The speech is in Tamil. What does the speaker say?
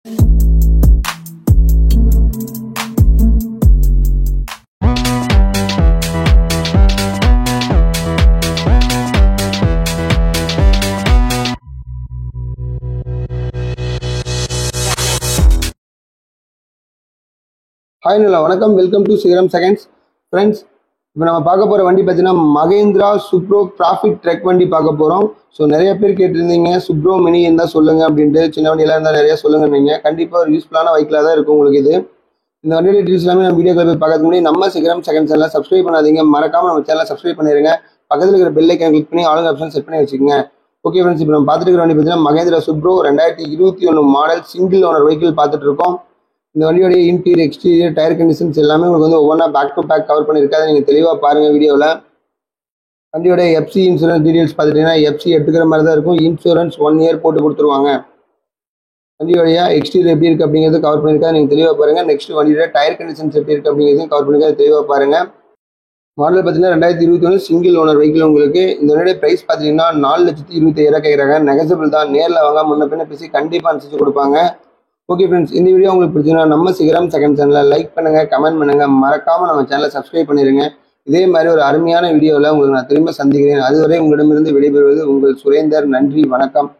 ஹாய் நல்லா வணக்கம், வெல்கம் டு சிகரம் செகண்ட்ஸ். ஃப்ரெண்ட்ஸ், இப்போ நம்ம பார்க்க போகிற வண்டி பார்த்தீங்கன்னா மகேந்திரா சுப்ரோ ப்ராஃபிட் ட்ரக் வண்டி பார்க்க போகிறோம். ஸோ நிறைய பேர் கேட்டிருந்தீங்க சுப்ரோ மினி இருந்தால் சொல்லுங்கள் அப்படின்ட்டு. சின்ன வண்டியெல்லாம் இருந்தால் நிறைய சொல்லுங்கன்னீங்க. கண்டிப்பாக ஒரு யூஸ்ஃபுல்லான வெஹிக்கிளாக தான் இருக்கும் உங்களுக்கு இது. இந்த வண்டியோட டீட்டெயில்ஸ் எல்லாமே நம்ம வீடியோக்களை போய் பார்க்கறதுக்கு முன்னாடி நம்ம சிகரம் செகண்ட்ஸ் எல்லாம் சப்ஸ்கிரைப் பண்ணாதீங்க, மறக்காமல் நம்ம சேனலை சப்ஸ்கிரைப் பண்ணிடுங்க. பக்கத்தில் இருக்கிற பெல் ஐக்கான் கிளிக் பண்ணி ஆளுங்க ஆப்ஷன் செட் பண்ணி வச்சுக்கோங்க. ஓகே ஃப்ரெண்ட்ஸ், இப்போ நம்ம பார்த்துட்டு இருக்கிற வண்டி பார்த்தீங்கன்னா Mahindra Supro 2021 model single owner vehicle பார்த்துட்டு இருக்கோம். இந்த வண்டியோடைய இன்டீரியர், எக்ஸ்டீரியர், டயர் கண்டிஷன்ஸ் எல்லாமே உங்களுக்கு வந்து ஒவ்வொன்றா பேக் டு பேக் கவர் பண்ணியிருக்காது. நீங்கள் தெளிவாக பாருங்கள் வீடியோவில். வண்டியோட எஃப்சி இன்சூரன்ஸ் டீடைல்ஸ் பார்த்துட்டீங்கன்னா எஃப்சி எடுத்துக்கிற மாதிரி தான் இருக்கும். இன்சூரன்ஸ் 1 இயர் போட்டு கொடுத்துருவாங்க. வண்டியோடைய எக்ஸ்டீரியர் எப்படி இருக்குது அப்படிங்கிறது கவர் பண்ணியிருக்காது. நீங்கள் தெளிவாக பாருங்கள். நெக்ஸ்ட் வண்டியோட டயர் கண்டிஷன்ஸ் எப்படி இருக்குது அப்படிங்கிறதையும் கவர் பண்ணியிருக்காது. தெளிவாக பாருங்கள். மாடல் பார்த்தீங்கன்னா 2021 சிங்கிள் ஓனர் வெஹிக்கிள் உங்களுக்கு. இந்த வண்டியோட ப்ரைஸ் பார்த்தீங்கன்னா 4,25,000 கேட்குறாங்க. நெகசபிள் தான். நேரில் வாங்க, முன்ன பின்ன பேசி கண்டிப்பாக அனுசரிச்சு கொடுப்பாங்க. ஓகே ஃப்ரெண்ட்ஸ், இந்த வீடியோ உங்களுக்கு பிடிச்சிருந்தா நம்ம சிகரம் செகண்ட் சேனலை லைக் பண்ணுங்கள், கமெண்ட் பண்ணுங்கள், மறக்காமல் நம்ம சேனலை சப்ஸ்கிரைப் பண்ணிடுங்க. இதே மாதிரி ஒரு அருமையான வீடியோவில் உங்களுக்கு நான் திரும்ப சந்திக்கிறேன். அதுவரை உங்களிடமிருந்து விடைபெறுவது உங்கள் சுரேந்தர். நன்றி, வணக்கம்.